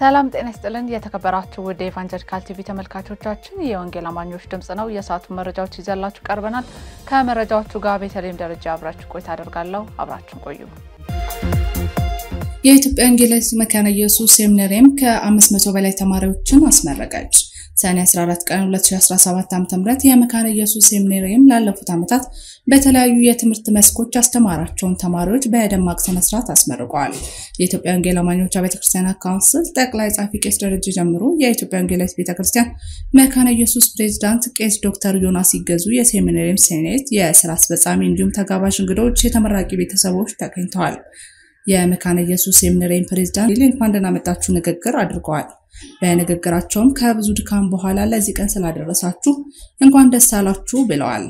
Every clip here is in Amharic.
ሰላም ጤና ይስጥልን የተከበራችሁ ወደ ኢቫንጀሊካል ቲቪ ተመልካቾቻችን የወንጌል አማኞች ድምጽ ነው የሳቱ መረጃዎች ይዘላችሁ ቀርበናል ከመረጃዎቹ ጋር በተለይም ደረጃ አብራችሁ ቆይታ አደርጋለሁ አብራችሁን ቆዩ የኢትዮጵያ ወንጌላዊት መካነ ኢየሱስ ሴሚናሪም ከ500 በላይ ተማሪዎችን አስመረቀች ሰኔ 14 ቀን 2017 ዓ.ም የመካነ ኢየሱስ ሴሚናሪም ላለፉት ዓመታት በተለያዩ የትምህርት መስኮች አስተማራቸውን ተማሪዎች በደማቅ ስነ ስርዓት አስመርቀዋል የኢትዮጵያ ወንጌል አማኞች ቤተክርስቲያን ካውንስል ጠቅላይ ጻፊ ቄስ ደረጀ ጀምሮ የኢትዮጵያ ወንጌላዊት ቤተክርስቲያን መካነ ኢየሱስ ፕሬዝዳንት ቄስ ዶክተር ዮናስ ይገዙ የሴሚናሪም ሴኔት የሥራ አስፈጻሚ እንዲሁም ተጋባዥ እንግዶች የተመራቂ ቤተሰቦች ተገኝተዋል የመካነ ኢየሱስ ሴሚናሪም ፕሬዝዳንት እንኳን ደህና መጣችሁ ንግግር አድርገዋል በንግግራቸውም ከብዙ ድካም በኋላ ለዚህ ቀን ስላደረሳችሁ እንኳን ደስ አላችሁ ብለዋል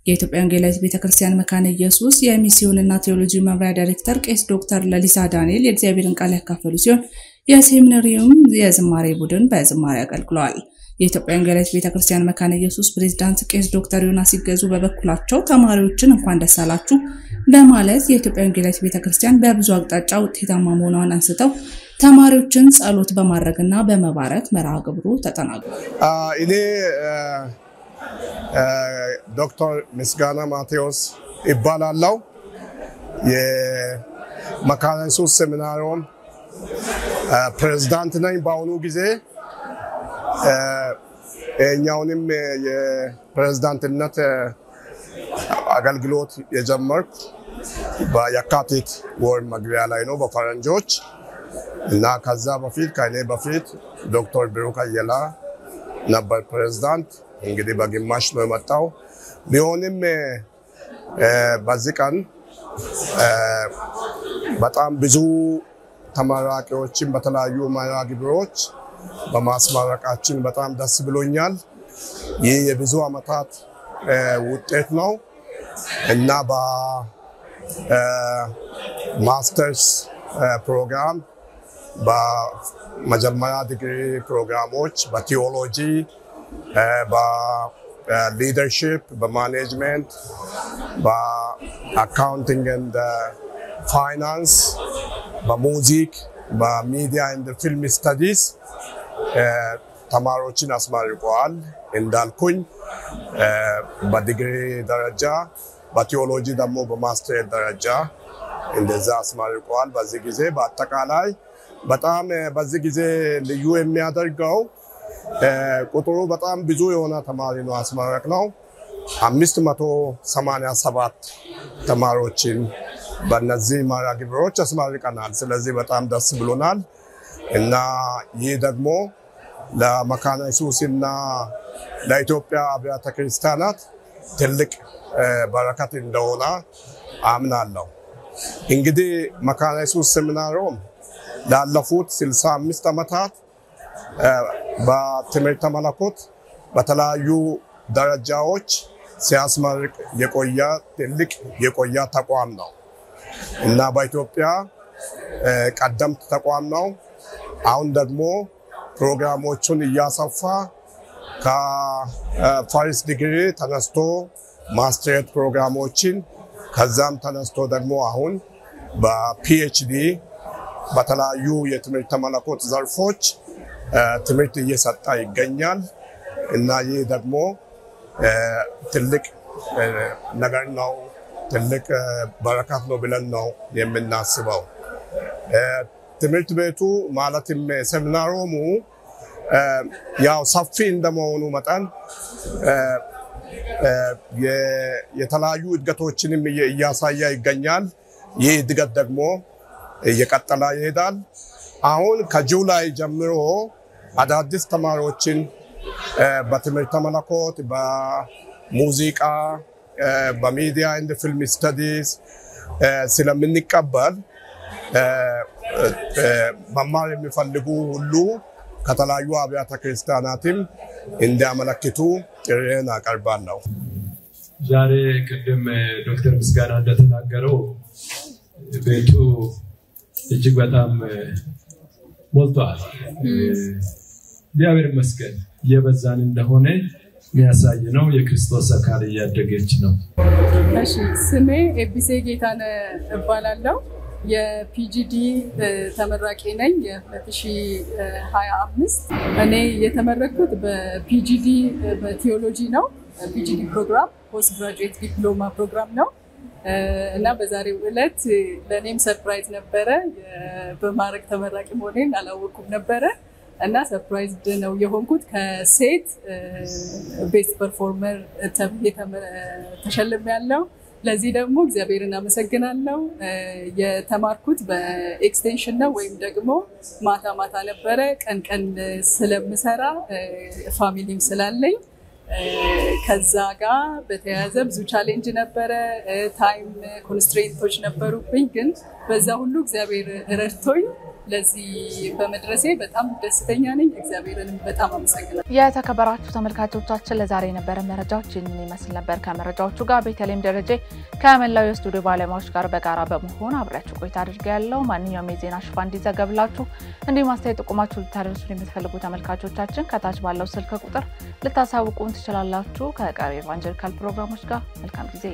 የኢትዮጵያ ወንጌላዊት ቤተክርስቲያን መካነ ኢየሱስ የሚስዮንና ቴዎሎጂ መምሪያ ዳይሬክተር ቄስ ዶክተር ለሊሳ ዳንኤል የእግዚአብሔርን ቃል ያካፈሉ ሲሆን የሴሚናሪውም የዝማሬ ቡድን በዝማሬ አገልግለዋል የኢትዮጵያ ወንጌላዊት ቤተክርስቲያን መካነ ኢየሱስ ፕሬዝዳንት ቄስ ዶክተር ዮናስ ይገዙ በበኩላቸው ተማሪዎችን እንኳን ደስ አላችሁ በማለት የኢትዮጵያ ወንጌላዊት ቤተክርስቲያን በብዙ አቅጣጫ ውጤታማ መሆኗን አንስተው ተማሪዎችን ጸሎት በማድረግና በመባረክ መርሃ ግብሩ ተጠናቋል እኔ ዶክተር ምስጋና ማቴዎስ ይባላልው የመካነ ኢየሱስ ሴሚናሪም ፕሬዝዳንት ነኝ በአሁኑ ጊዜ እኛውንም የፕሬዝዳንትነት አገልግሎት የጀመርኩ በየካቲት ወር መግቢያ ላይ ነው በፈረንጆች እና ከዛ በፊት ከኔ በፊት ዶክተር ብሩክ አየላ ነበር ፕሬዝዳንት እንግዲህ በግማሽ ነው የመጣው ቢሆንም በዚህ ቀን በጣም ብዙ ተመራቂዎችን በተለያዩ መርሃ ግብሮች በማስመረቃችን በጣም ደስ ብሎኛል ይህ የብዙ አመታት ውጤት ነው እና በማስተርስ ፕሮግራም በመጀመሪያ ዲግሪ ፕሮግራሞች በቲዮሎጂ በሊደርሺፕ በማኔጅመንት በአካውንቲንግ ኤንድ ፋይናንስ በሙዚክ በሚዲያ ኤንድ ፊልም ስታዲስ ተማሪዎችን አስመርቀዋል እንዳልኩኝ በዲግሪ ደረጃ በቲዮሎጂ ደግሞ በማስተር ደረጃ እንደዛ አስመርቀዋል በዚህ ጊዜ በአጠቃላይ በጣም በዚህ ጊዜ ልዩ የሚያደርገው ቁጥሩ በጣም ብዙ የሆነ ተማሪ ነው አስመረቅነው 587 ተማሪዎችን በእነዚህ መርሃ ግብሮች አስመርቀናል ስለዚህ በጣም ደስ ብሎናል እና ይህ ደግሞ ለመካነ ኢየሱስና ለኢትዮጵያ አብያተ ክርስቲያናት ትልቅ በረከት እንደሆነ አምናለሁ እንግዲህ መካነ ኢየሱስ ሴሚናሪም ላለፉት 65 አመታት በትምህርተ መለኮት በተለያዩ ደረጃዎች ሲያስመርቅ የቆየ ትልቅ የቆየ ተቋም ነው እና በኢትዮጵያ ቀደምት ተቋም ነው አሁን ደግሞ ፕሮግራሞቹን እያሰፋ ከፈርስት ዲግሪ ተነስቶ ማስተር ፕሮግራሞችን ከዛም ተነስቶ ደግሞ አሁን በፒኤችዲ በተለያዩ የትምህርት መለኮት ዘርፎች ትምህርት እየሰጠ ይገኛል እና ይህ ደግሞ ትልቅ ነገር ነው ትልቅ በረከት ነው ብለን ነው የምናስበው ትምህርት ቤቱ ማለትም ሴሚናሪሙ ያው ሰፊ እንደመሆኑ መጠን የተለያዩ እድገቶችንም እያሳየ ይገኛል ይህ እድገት ደግሞ እየቀጠለ ይሄዳል አሁን ከጁላይ ጀምሮ አዳዲስ ተማሪዎችን በትምህርት መለኮት በሙዚቃ በሚዲያ ኤንድ ፊልም ስታዲስ ስለምንቀበል መማር የሚፈልጉ ሁሉ ከተለያዩ አብያተ ክርስቲያናትም እንዲያመለክቱ ጥሪዬን አቀርባለሁ ዛሬ ቅድም ዶክተር ምስጋና እንደተናገረው ቤቱ እጅግ በጣም ሞልቷል እግዚአብሔር ይመስገን የበዛን እንደሆነ የሚያሳይ ነው የክርስቶስ አካል እያደገች ነው እሺ ስሜ ኤቢሴ ጌታነ እባላለሁ የፒጂዲ ተመራቂ ነኝ የ2025 እኔ የተመረኩት በፒጂዲ በቲዮሎጂ ነው ፒጂዲ ፕሮግራም ፖስት ግራጁዌት ዲፕሎማ ፕሮግራም ነው እና በዛሬው ዕለት ለኔም ሰርፕራይዝ ነበረ በማረግ ተመራቂ መሆኔን አላወኩም ነበረ እና ሰርፕራይዝ ነው የሆንኩት ከሴት ቤስት ፐርፎርመር ተሸልሜያለሁ ለዚህ ደግሞ እግዚአብሔርን አመሰግናለሁ የተማርኩት በኤክስቴንሽን ነው ወይም ደግሞ ማታ ነበረ ቀን ስለምሰራ ፋሚሊም ስላለኝ ከዛ ጋር በተያያዘ ብዙ ቻሌንጅ ነበረ ታይም ኮንስትሬንቶች ነበሩብኝ ግን በዛ ሁሉ እግዚአብሔር ረድቶኝ ለዚህ በመድረሴ በጣም ደስተኛ ነኝ እግዚአብሔርንም በጣም አመሰግናለሁ የተከበራችሁ ተመልካቾቻችን ለዛሬ የነበረ መረጃዎች ይህንን ይመስል ነበር ከመረጃዎቹ ጋር ቤተልሔም ደረጀ ከመላው የስቱዲዮ ባለሙያዎች ጋር በጋራ በመሆን አብራችሁ ቆይታ አድርጌያለሁ ማንኛውም የዜና ሽፋን እንዲዘገብላችሁ እንዲሁም አስተያየት ጥቆማችሁ ልታደርሱን የምትፈልጉ ተመልካቾቻችን ከታች ባለው ስልክ ቁጥር ልታሳውቁን ትችላላችሁ ከቀሪ ኢቫንጀሊካል ፕሮግራሞች ጋር መልካም ጊዜ